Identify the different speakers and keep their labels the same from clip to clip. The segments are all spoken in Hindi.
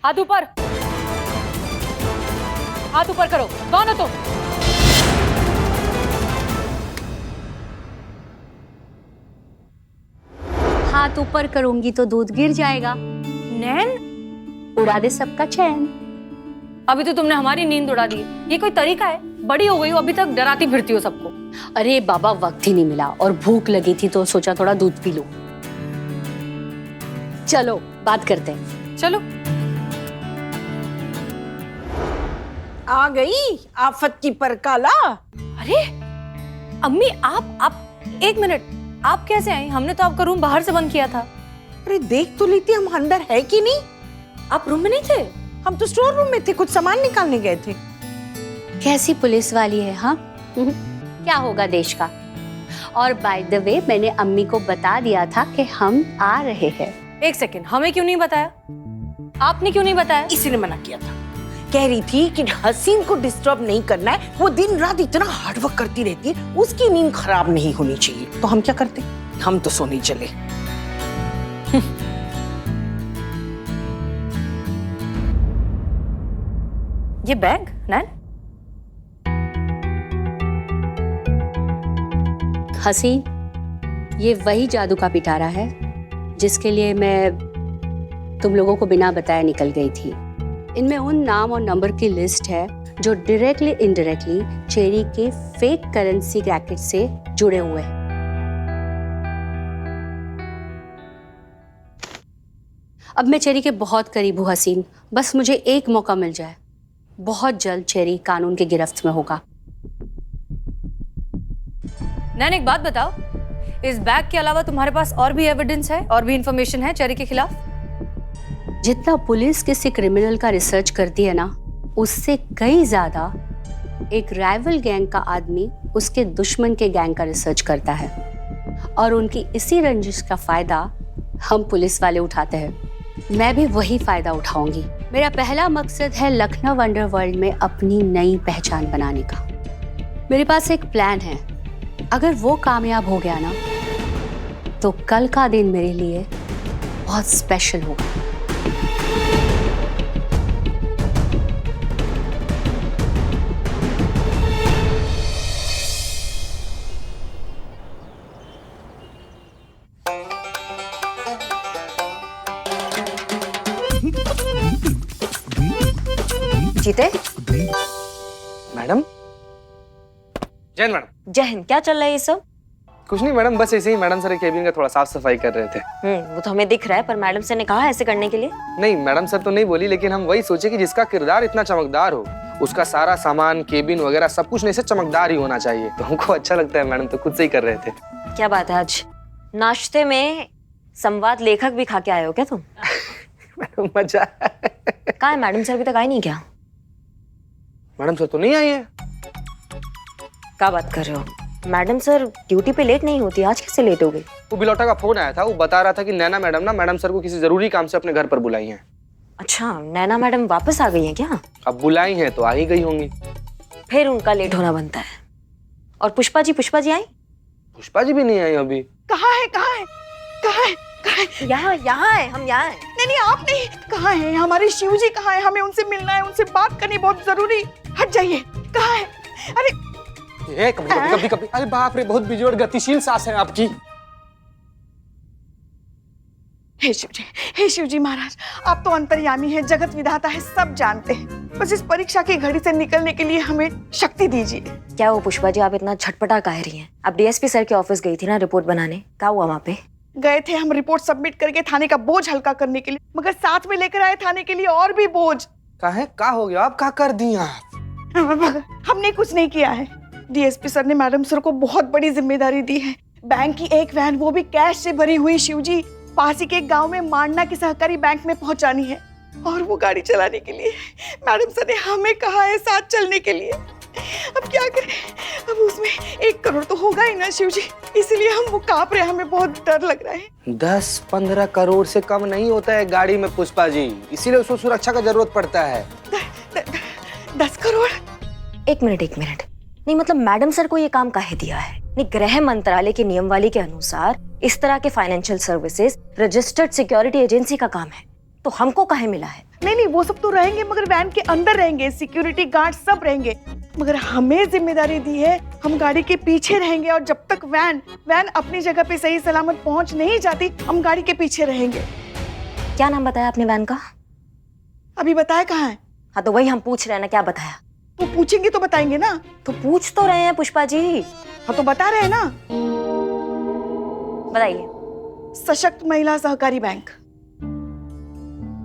Speaker 1: हाथ ऊपर, हाथ ऊपर करो। कौन हो तुम?
Speaker 2: हाथ ऊपर करूंगी तो दूध गिर जाएगा।
Speaker 1: नैन,
Speaker 2: उड़ा दे सबका चैन।
Speaker 1: अभी तो तुमने हमारी नींद उड़ा दी। ये कोई तरीका है? बड़ी हो गई हो, अभी तक डराती फिरती हो सबको।
Speaker 2: अरे बाबा, वक्त ही नहीं मिला और भूख लगी थी तो सोचा थोड़ा दूध पी लूं। चलो बात करते हैं।
Speaker 1: चलो।
Speaker 3: आ गई आफत की परकाला।
Speaker 1: अरे अम्मी, आप एक मिनट, आप कैसे आई? हमने तो आपका रूम बाहर से बंद किया था।
Speaker 3: अरे देख तो लेती हम अंदर है कि नहीं।
Speaker 1: आप रूम में नहीं थे?
Speaker 3: हम तो स्टोर रूम में थे, कुछ सामान निकालने गए थे।
Speaker 2: कैसी पुलिस वाली है, हाँ? क्या होगा देश का। और बाय द वे, मैंने अम्मी को बता दिया था कि हम आ रहे हैं।
Speaker 1: एक सेकेंड, हमें क्यों नहीं बताया? आपने क्यों नहीं बताया?
Speaker 3: इसी ने मना किया था। कह रही थी कि हसीन को डिस्टर्ब नहीं करना है, वो दिन रात इतना हार्ड वर्क करती रहती है, उसकी नींद खराब नहीं होनी चाहिए। तो हम क्या करते, हम तो सोने चले।
Speaker 1: ये बैग नैन?
Speaker 2: हसीन, ये वही जादू का पिटारा है जिसके लिए मैं तुम लोगों को बिना बताए निकल गई थी। इनमें उन नाम और नंबर की लिस्ट है जो डायरेक्टली इनडायरेक्टली चेरी के फेक करेंसी रैकेट से जुड़े हुए हैं। अब मैं चेरी के बहुत करीब हूँ हसीन, बस मुझे एक मौका मिल जाए। बहुत जल्द चेरी कानून की गिरफ्त में होगा।
Speaker 1: नैन एक बात बताओ, इस बैग के अलावा तुम्हारे पास और भी एविडेंस है, और भी इंफॉर्मेशन है चेरी के खिलाफ?
Speaker 2: जितना पुलिस किसी क्रिमिनल का रिसर्च करती है ना, उससे कई ज्यादा एक राइवल गैंग का आदमी उसके दुश्मन के गैंग का रिसर्च करता है, और उनकी इसी रंजिश का फायदा हम पुलिस वाले उठाते हैं। मैं भी वही फायदा उठाऊंगी। मेरा पहला मकसद है लखनऊ अंडरवर्ल्ड में अपनी नई पहचान बनाने का। मेरे पास एक प्लान है, अगर वो कामयाब हो गया ना, तो कल का दिन मेरे लिए बहुत स्पेशल होगा।
Speaker 4: जीते,
Speaker 5: मैडम। जय हिंद मैडम।
Speaker 4: जय हिंद। क्या चल रहा है ये सब?
Speaker 5: कुछ नहीं मैडम, बस ऐसे ही मैडम सर केबिन का थोड़ा साफ सफाई कर रहे थे।
Speaker 4: वो तो हमें दिख रहा है, पर मैडम सर ने कहा ऐसे करने के लिए।
Speaker 5: नहीं मैडम सर तो नहीं बोली, लेकिन हम वही सोचे कि जिसका किरदार इतना चमकदार हो, उसका सारा सामान, केबिन वगैरह सब कुछ ऐसे चमकदार ही होना चाहिए। तो हमको अच्छा लगता है मैडम, तो खुद से ही कर रहे थे।
Speaker 4: क्या बात है, आज नाश्ते में संवाद लेखक भी खा के आए हो क्या तुम?
Speaker 5: मैडम मजा
Speaker 4: कहाँ है मैडम सर? अभी तक आई नहीं क्या?
Speaker 5: मैडम सर तो नहीं आई है।
Speaker 4: क्या बात कर रहे हो? मैडम सर ड्यूटी पे लेट नहीं होती, आज कैसे लेट हो गई?
Speaker 5: वो बिलौटा का फोन आया था, वो बता रहा था कि नैना मैडम ना मैडम सर को किसी जरूरी काम से अपने घर पर बुलाई हैं।
Speaker 4: अच्छा, नैना मैडम वापस आ गई हैं क्या?
Speaker 5: अब बुलाई हैं तो आ ही गई होंगी।
Speaker 4: फिर उनका लेट होना बनता है। और पुष्पा जी आई?
Speaker 5: पुष्पा जी भी नहीं आई अभी।
Speaker 3: कहाँ है, कहाँ है, कहाँ है, कहाँ है?
Speaker 4: यहाँ है, हम यहाँ हैं।
Speaker 3: नहीं आप नहीं। कहाँ है हमारे शिव जी? कहाँ है? हमें उनसे मिलना है, उनसे बात करनी बहुत जरूरी। हट जाइए। कहाँ है? अरे
Speaker 5: कभी अरे बाप रे, बहुत बिजोड़ गतिशील सांस है आपकी।
Speaker 3: हे शिव जी महाराज, आप तो अंतर्यामी हैं, जगत विधाता है, सब जानते हैं। बस इस परीक्षा की घड़ी से निकलने के लिए हमें शक्ति दीजिए।
Speaker 4: क्या हुआ पुष्पा जी, आप इतना झटपटा कह रही हैं? आप डीएसपी सर के ऑफिस गई थी ना रिपोर्ट बनाने, क्या हुआ वहाँ पे?
Speaker 3: गए थे हम रिपोर्ट सबमिट करके थाने का बोझ हल्का करने के लिए, मगर साथ में लेकर आए थाने के लिए और भी बोझ।
Speaker 5: क्या हो गया? आप क्या कर दी आप?
Speaker 3: हमने कुछ नहीं किया है। डीएसपी सर ने मैडम सर को बहुत बड़ी जिम्मेदारी दी है। बैंक की एक वैन, वो भी कैश से भरी हुई, शिवजी पास ही के गांव में मांडना के सहकारी बैंक में पहुंचानी है। और वो गाड़ी चलाने के लिए मैडम सर ने हमें कहा है साथ चलने के लिए। अब क्या करें? अब उसमें 1 करोड़ तो होगा ही ना शिवजी, इसलिए हम वो कांप रहे हैं, हमें बहुत डर लग रहा है।
Speaker 5: 10-15 करोड़ से कम नहीं होता है गाड़ी में पुष्पा जी, इसीलिए उसको सुरक्षा का जरूरत पड़ता है।
Speaker 3: 10 करोड़?
Speaker 4: एक मिनट। नहीं मतलब मैडम सर को ये काम काहे दिया है? नहीं, गृह मंत्रालय की नियमावली के अनुसार इस तरह के financial services registered security agency का काम है, तो हमको काहे मिला है?
Speaker 3: नहीं नहीं, वो सब तो रहेंगे मगर वैन के अंदर रहेंगे, सिक्योरिटी गार्ड सब रहेंगे, मगर हमें जिम्मेदारी दी है हम गाड़ी के पीछे रहेंगे और जब तक वैन अपनी जगह पे सही सलामत पहुंच नहीं जाती हम गाड़ी के पीछे रहेंगे।
Speaker 4: क्या नाम बताया आपने वैन का?
Speaker 3: अभी बताया कहाँ है?
Speaker 4: हाँ तो वही हम पूछ रहे हैं ना, क्या बताया?
Speaker 3: वो पूछेंगे तो बताएंगे ना।
Speaker 4: तो पूछ तो रहे हैं पुष्पा जी।
Speaker 3: हाँ तो बता रहे हैं ना,
Speaker 4: बताइए।
Speaker 3: सशक्त महिला सहकारी बैंक।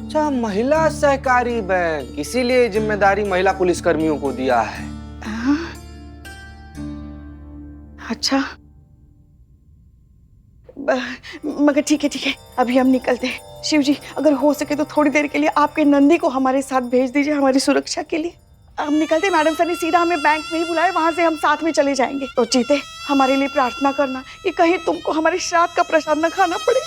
Speaker 5: अच्छा, महिला सहकारी बैंक, इसीलिए जिम्मेदारी महिला पुलिस कर्मियों को दिया है।
Speaker 3: हाँ? अच्छा मगर ठीक है, अभी हम निकलते हैं। शिव जी, अगर हो सके तो थोड़ी देर के लिए आपके नंदी को हमारे साथ भेज दीजिए हमारी सुरक्षा के लिए। हम निकलते, मैडम सर ने सीधा हमें बैंक में ही बुलाया, वहां से हम साथ में चले जाएंगे। तो जीते हमारे लिए प्रार्थना करना, ये कहीं तुमको हमारे श्राद्ध का प्रसाद न खाना पड़े।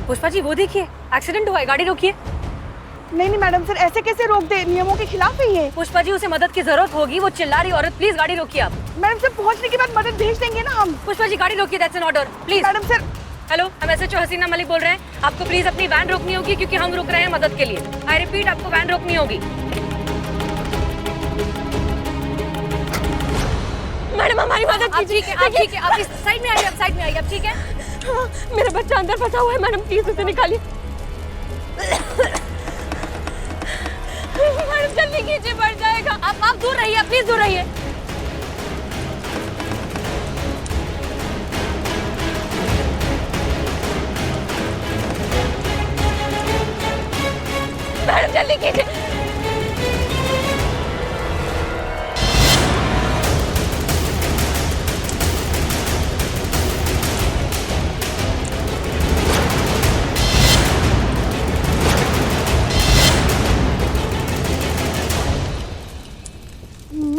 Speaker 1: पुष्पा जी वो देखिए, एक्सीडेंट हुआ है, गाड़ी रोकिए।
Speaker 3: नहीं मैडम सर, ऐसे कैसे रोक दे, नियमों के खिलाफ है ये।
Speaker 1: पुष्पा जी उसे मदद की जरूरत होगी, वो चिल्ला रही औरत, प्लीज गाड़ी रोकिए आप।
Speaker 3: मैडम सर पहुंचने के बाद मदद भेज देंगे ना हम।
Speaker 1: पुष्पा जी गाड़ी रोकिए, that's an order please.
Speaker 3: Madam sir.
Speaker 1: Hello, हम SHO हसीना मलिक बोल रहे हैं। आपको प्लीज अपनी वैन रोकनी होगी क्योंकि हम रुक रहे हैं मदद के लिए। आई रिपीट, आपको वैन रोकनी होगी। मैडम हमारी मदद कीजिए। ठीक है, आप इस साइड में आइए, आप साइड में आइए, आप ठीक है? मेरा बच्चा अंदर फंसा हुआ है, मैडम प्लीज उसे निकालिए। मैडम जल्दी कीजिए, बढ़ जाएगा। आप दूर रहिए, प्लीज दूर रहिए। मैडम जल्दी कीजिए।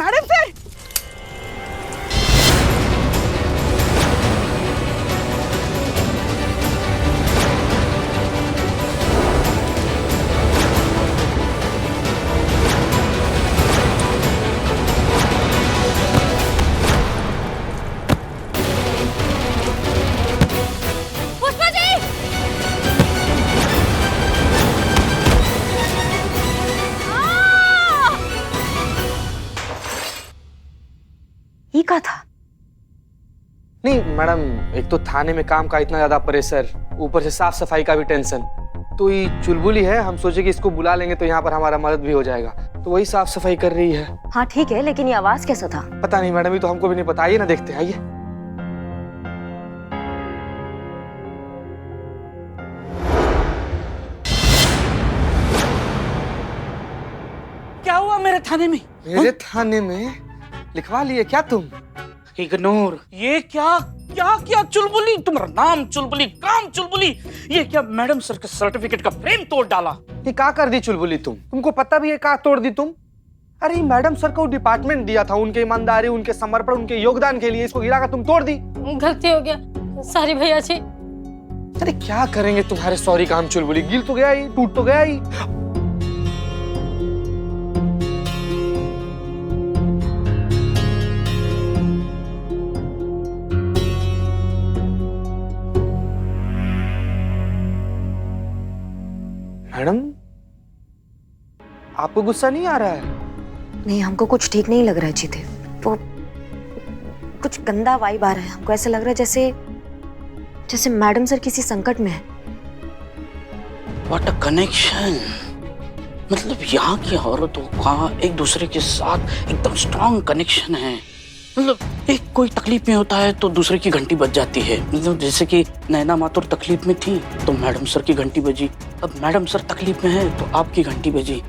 Speaker 3: Madam sir.
Speaker 1: पुष्पा जी!
Speaker 4: ये क्या था?
Speaker 5: नहीं मैडम, एक तो थाने में काम का इतना ज्यादा प्रेशर, ऊपर से साफ सफाई का भी टेंशन, तो ये चुलबुली है। हम सोचे कि इसको बुला लेंगे तो यहाँ पर हमारा मदद भी हो जाएगा, तो वही साफ सफाई कर रही है।
Speaker 4: हाँ ठीक है, लेकिन ये आवाज कैसा था?
Speaker 5: पता नहीं मैडम, ये तो हमको भी नहीं पता। आइए ना देखते हैं, आइए।
Speaker 6: क्या हुआ मेरे थाने में?
Speaker 5: मेरे थाने में लिखवा लिए क्या तुम?
Speaker 6: इग्नोर। ये क्या क्या क्या चुलबुली, तुम्हारा नाम चुलबुली, काम चुलबुली, ये क्या मैडम सर के सर्टिफिकेट का फ्रेम तोड़ डाला?
Speaker 5: ये क्या कर दी चुलबुली तुमको पता भी है क्या तोड़ दी तुम? अरे मैडम सर को डिपार्टमेंट दिया था, उनके ईमानदारी, उनके समर्पण, उनके योगदान के लिए, इसको गिराकर तुम तोड़ दी।
Speaker 1: गलती हो गया, सॉरी भैया जी।
Speaker 5: अरे क्या करेंगे तुम्हारे सॉरी काम चुलबुली, गिल तो गया ही, टूट तो गया ही। मैडम आपको गुस्सा नहीं आ रहा है?
Speaker 4: नहीं, हमको कुछ ठीक नहीं लग रहा है जीते। वो कुछ गंदा वाइब आ रहा है। हमको ऐसा लग रहा है जैसे मैडम सर किसी संकट में है।
Speaker 6: What a connection! मतलब यहाँ की औरतों का एक दूसरे के साथ एकदम स्ट्रॉन्ग कनेक्शन है। मतलब एक कोई तकलीफ में होता है तो दूसरे की घंटी बज जाती है। मतलब जैसे कि नैना मातुर तकलीफ में थी तो मैडम सर की घंटी बजी, अब मैडम सर तकलीफ में है तो आपकी घंटी बजी।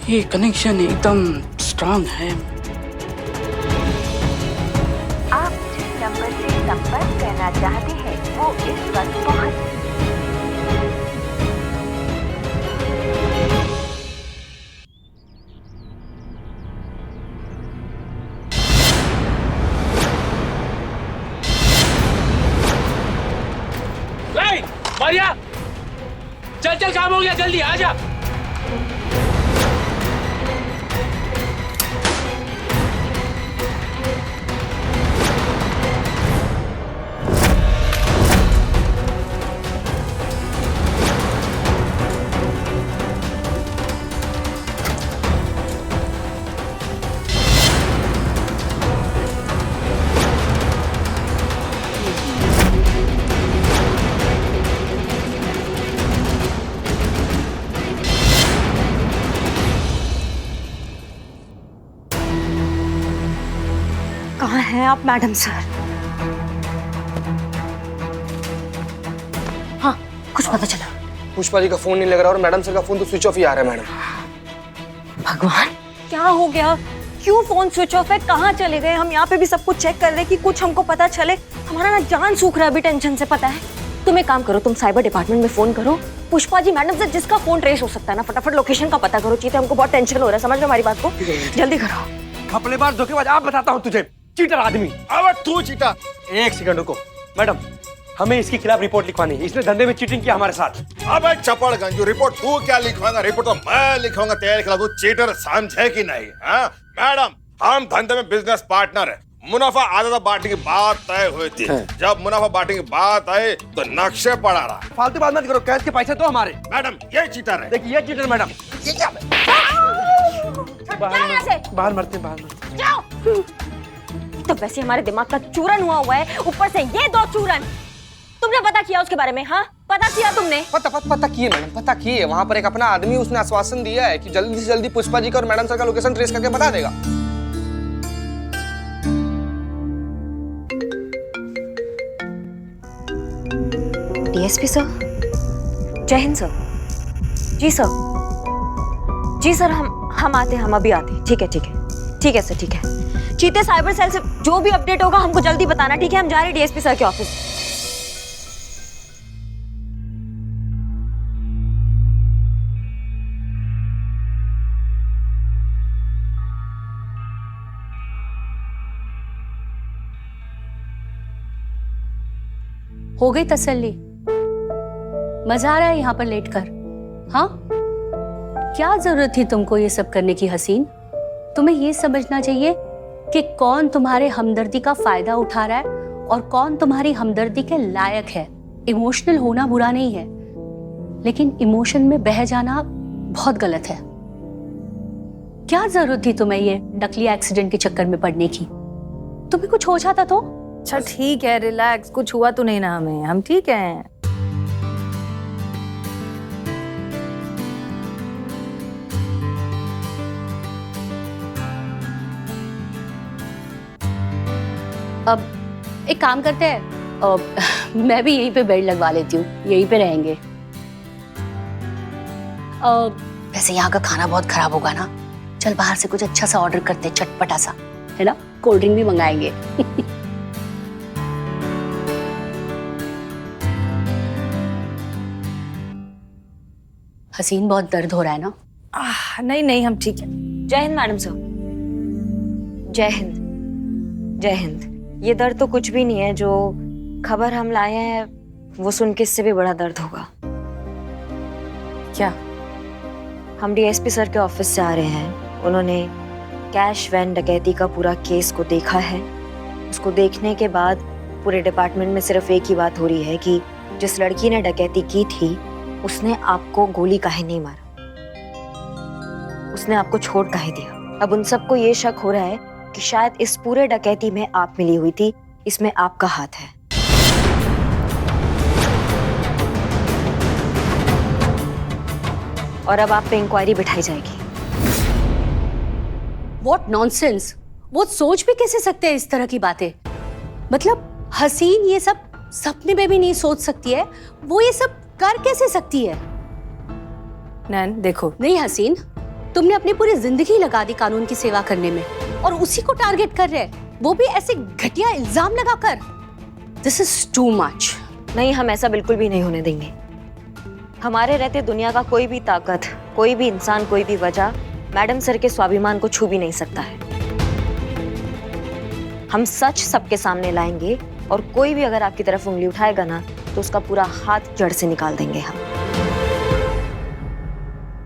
Speaker 6: ये कनेक्शन एकदम स्ट्रॉन्ग है।
Speaker 7: आप जिस नंबर से संपर्क करना चाहते हैं
Speaker 4: वो इस वक्त बहुत
Speaker 7: मारिया, चल चल, काम हो गया, जल्दी आ जा।
Speaker 4: कहाँ हैं आप मैडम सर? हाँ, कुछ पता चला?
Speaker 5: पुष्पा जी का फोन नहीं लग रहा और मैडम सर का फोन तो स्विच ऑफ ही आ रहा है मैडम।
Speaker 4: भगवान,
Speaker 1: क्या हो गया? क्यों फोन स्विच ऑफ है? कहाँ चले गए? हम यहाँ पे भी सब कुछ चेक कर रहे कि कुछ हमको पता चले। हमारा ना जान सूख रहा है अभी टेंशन से, पता है। तुम एक काम करो, तुम साइबर डिपार्टमेंट में फोन करो, पुष्पा जी मैडम से जिसका फोन ट्रेस हो सकता है ना, फटाफट लोकेशन का पता करो। चीते, हमको बहुत टेंशन हो रहा है, समझ लो हमारी बात को, जल्दी करो।
Speaker 8: अपने बार धोखेबाज आप, बताता हूँ तुझे, चीटर आदमी।
Speaker 9: अब तू चीटा।
Speaker 8: एक सेकंड रुको मैडम, हमें इसके खिलाफ रिपोर्ट लिखवानी है। इसने धंधे में चीटिंग किया हमारे साथ।
Speaker 9: अब चपड़गंज रिपोर्ट तू क्या लिखवाएगा? रिपोर्ट तो मैं लिखवाऊंगा तेरे खिलाफ। तू चीटर समझे कि नहीं? हाँ मैडम, हम धंधे में बिजनेस पार्टनर है। मुनाफा आधा बांटने की बात तय हुई थी। जब मुनाफा बांटने की बात आई तो नक्शे पड़ा रहा।
Speaker 8: फालतू बात मत करो, कैश के पैसे तो हमारे।
Speaker 9: मैडम ये चीटर है।
Speaker 8: देखिए ये चीटर मैडम।
Speaker 9: ये क्या?
Speaker 8: बाहर मरते बाहर मरते।
Speaker 1: जाओ। तो वैसे हमारे दिमाग का चूरन हुआ है, ऊपर से ये दो चूरन। तुमने पता किया उसके बारे में? हाँ, पता किया तुमने?
Speaker 5: पता किए मैडम, पता किए। वहाँ पर एक अपना आदमी, उसने आश्वासन दिया है कि जल्दी से जल्दी पुष्पा जी का और मैडम सर का लोकेशन ट्रेस करके बता देगा।
Speaker 4: डीएसपी सर, जय हिंद सर। जी सर, जी सर, हम आते हैं, हम अभी आते हैं। ठीक है ठीक है ठीक है सर, ठीक है। चीते, साइबर सेल से जो भी अपडेट होगा हमको जल्दी बताना, ठीक है? हम जा रहे हैं डीएसपी सर के ऑफिस।
Speaker 2: हो गई तसल्ली? मजा आ रहा है यहाँ पर लेट कर? हाँ, क्या जरूरत थी तुमको ये सब करने की हसीन? तुम्हें ये समझना चाहिए कि कौन तुम्हारे हमदर्दी का फायदा उठा रहा है और कौन तुम्हारी हमदर्दी के लायक है। इमोशनल होना बुरा नहीं है, लेकिन इमोशन में बह जाना बहुत गलत है। क्या जरूरत थी तुम्हें ये नकली एक्सीडेंट के चक्कर में पड़ने की? तुम्हें कुछ हो जाता तो?
Speaker 10: अच्छा ठीक है, रिलैक्स, कुछ हुआ तो नहीं ना हमें, हम ठीक हैं।
Speaker 2: अब एक काम करते हैं, मैं भी यहीं पे बेड लगवा लेती हूँ, यहीं पे रहेंगे। वैसे यहाँ का खाना बहुत खराब होगा ना, चल बाहर से कुछ अच्छा सा ऑर्डर करते हैं, चटपटा सा, है ना? कोल्ड ड्रिंक भी मंगाएंगे। हसीन, बहुत दर्द हो रहा है ना?
Speaker 10: नहीं नहीं, हम ठीक है।
Speaker 4: जय हिंद मैडम सर। जय हिंद, जय हिंद। ये दर्द तो कुछ भी नहीं है, जो खबर हम लाए हैं वो सुन के इससे भी बड़ा दर्द होगा।
Speaker 10: क्या?
Speaker 4: हम डीएसपी सर के ऑफिस से आ रहे हैं। उन्होंने कैश वैन डकैती का पूरा केस को देखा है। उसको देखने के बाद पूरे डिपार्टमेंट में सिर्फ एक ही बात हो रही है कि जिस लड़की ने डकैती की थी उसने आपको गोली काहे नहीं मारा, उसने आपको छोड़ काहे दिया। अब उन सबको ये शक हो रहा है कि शायद इस पूरे डकैती में आप मिली हुई थी, इसमें आपका हाथ है। और अब आप पे इंक्वायरी बिठाई जाएगी।
Speaker 2: What nonsense! वो सोच भी कैसे सकते हैं इस तरह की बातें? मतलब हसीन ये सब सपने में भी नहीं सोच सकती है, वो ये सब कर कैसे सकती है?
Speaker 10: नैन देखो,
Speaker 2: नहीं हसीन, तुमने अपनी पूरी जिंदगी लगा दी कानून की सेवा करने में और उसी को टारगेट कर रहे हैं, वो भी ऐसे घटिया इल्जाम लगाकर। This is too much.
Speaker 4: नहीं, हम ऐसा बिल्कुल भी नहीं होने देंगे। हमारे रहते दुनिया का कोई भी ताकत, कोई भी इंसान, कोई भी वजह मैडम सर के स्वाभिमान को छू भी नहीं सकता है। हम सच सबके सामने लाएंगे और कोई भी अगर आपकी तरफ उंगली उठाएगा ना तो उसका पूरा हाथ जड़ से निकाल देंगे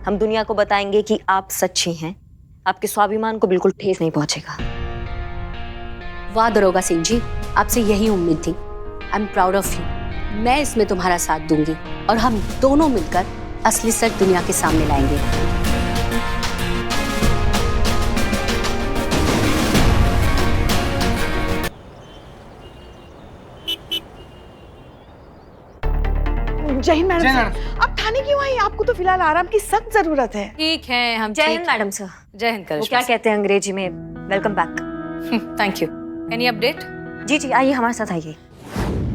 Speaker 4: हम दुनिया को बताएंगे कि आप सच्ची हैं, आपके स्वाभिमान को बिल्कुल ठेस नहीं पहुंचेगा।
Speaker 2: वाह दरोगा सिंह जी, आपसे यही उम्मीद थी। I am proud of you. मैं इसमें तुम्हारा साथ दूंगी और हम दोनों मिलकर असली सच दुनिया के सामने लाएंगे।
Speaker 3: जय हिंद मैडम सर। आप थाने क्यों आई? आपको तो फिलहाल आराम की सख्त जरूरत है।
Speaker 10: ठीक है, हम
Speaker 4: जय
Speaker 10: ठीक
Speaker 4: हिंद
Speaker 10: हैं।
Speaker 4: Madam sir.
Speaker 10: जय हिंद
Speaker 4: वो क्या कहते हैं अंग्रेजी में, welcome back.
Speaker 10: Thank you. Any update?
Speaker 4: जी जी, आइए हमारे साथ आइए।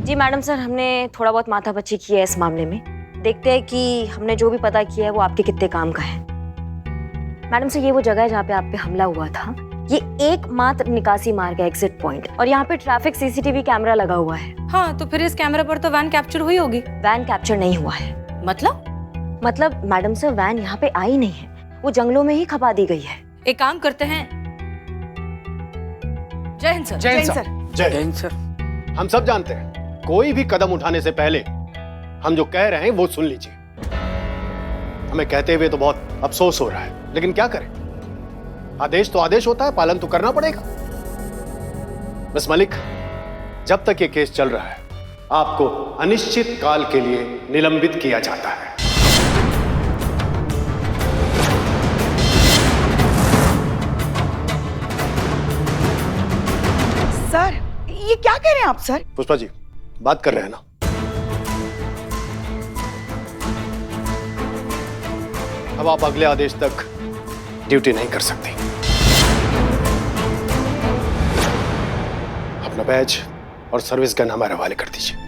Speaker 4: जी मैडम सर, हमने थोड़ा बहुत माथापच्ची की है इस मामले में। देखते हैं कि हमने जो भी पता किया है वो आपके कितने काम का है। मैडम सर, ये वो जगह है जहाँ पे आप पे हमला हुआ था। ये एकमात्र निकासी मार्ग है, एग्जिट पॉइंट, और यहाँ पे ट्रैफिक सीसीटीवी कैमरा लगा हुआ है।
Speaker 10: हाँ, तो फिर इस कैमरे पर तो वैन कैप्चर हुई होगी।
Speaker 4: वैन कैप्चर नहीं हुआ है। मतलब मैडम सर, वैन यहाँ पे आई नहीं है, वो जंगलों में ही खपा दी गई है।
Speaker 10: एक काम करते हैं। जय हिंद सर।
Speaker 3: जय हिंद सर।
Speaker 8: जय
Speaker 6: जैन सर।
Speaker 11: हम सब जानते हैं कोई भी कदम उठाने से पहले हम जो कह रहे हैं वो सुन लीजिए। हमें कहते हुए तो बहुत अफसोस हो रहा है, लेकिन क्या करें, आदेश तो आदेश होता है, पालन तो करना पड़ेगा। मिस मलिक, जब तक ये केस चल रहा है आपको अनिश्चित काल के लिए निलंबित किया जाता है।
Speaker 3: सर, ये क्या कह रहे हैं आप सर?
Speaker 11: पुष्पा जी, बात कर रहे हैं ना? अब आप अगले आदेश तक ड्यूटी नहीं कर सकती। अपना बैज और सर्विस गन हमारे हवाले कर दीजिए।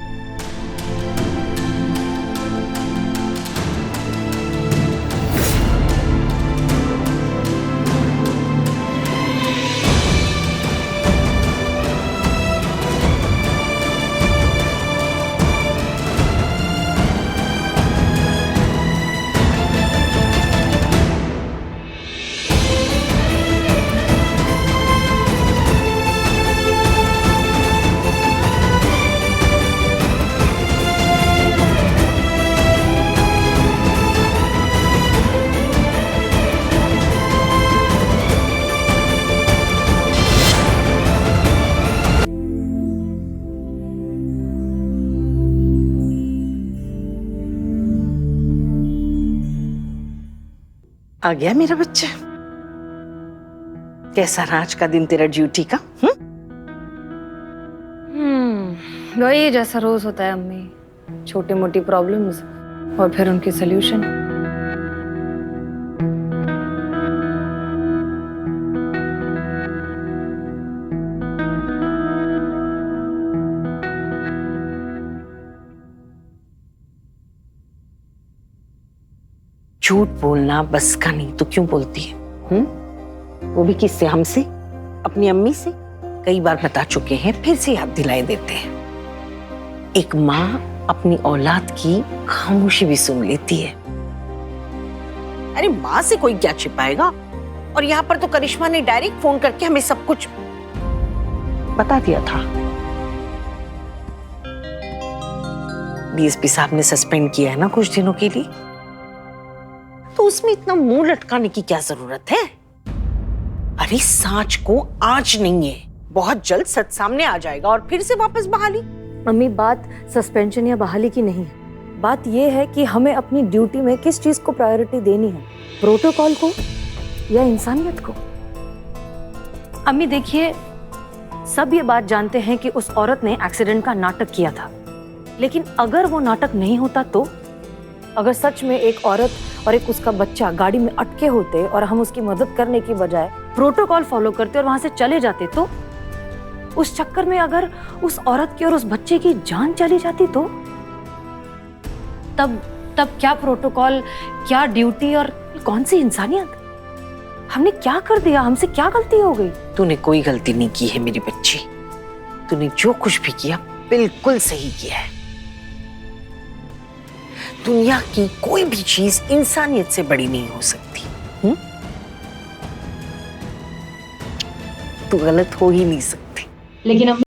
Speaker 12: आ गया मेरा बच्चा। कैसा रहा आज का दिन तेरा ड्यूटी का?
Speaker 10: वही जैसा रोज होता है अम्मी, छोटी मोटी प्रॉब्लम्स और फिर उनके सल्यूशन।
Speaker 12: झूठ बोलना बस का नहीं तो क्यों बोलती है? वो भी किससे? हमसे, अपनी अम्मी से। कई बार बता चुके हैं, फिर से याद दिलाए देते हैं। एक माँ अपनी औलाद की खामोशी भी सुन लेती है। अरे माँ से कोई क्या छिपाएगा? और यहाँ पर तो करिश्मा ने डायरेक्ट फोन करके हमें सब कुछ बता दिया था। डीएसपी साहब ने सस्पेंड किया है ना कुछ दिनों के लिए, तो उसमें इतना मुंह लटकाने की क्या जरूरत है? अरे सांच को आज नहीं है, बहुत जल्द सच सामने आ जाएगा और फिर से वापस बहाली।
Speaker 10: अम्मी, बात सस्पेंशन या बहाली की नहीं है। बात यह है कि हमें अपनी ड्यूटी में किस चीज को प्रायोरिटी देनी है, प्रोटोकॉल को या इंसानियत को। अम्मी देखिए, सब ये बात जानते हैं कि उस औरत ने एक्सीडेंट का नाटक किया था, लेकिन अगर वो नाटक नहीं होता तो, अगर सच में एक औरत और एक उसका बच्चा गाड़ी में अटके होते और हम उसकी मदद करने की बजाय प्रोटोकॉल फॉलो करते और वहां से चले जाते, तो उस चक्कर में अगर उस औरत की और उस बच्चे की जान चली जाती तो तब क्या प्रोटोकॉल, क्या ड्यूटी और कौन सी इंसानियत? हमने क्या कर दिया? हमसे क्या गलती हो गई?
Speaker 12: तूने कोई गलती नहीं की है मेरी बच्ची। तूने जो कुछ भी किया बिल्कुल सही किया है। दुनिया की कोई भी चीज इंसानियत से बड़ी नहीं हो सकती। तू गलत हो ही नहीं सकती।
Speaker 10: लेकिन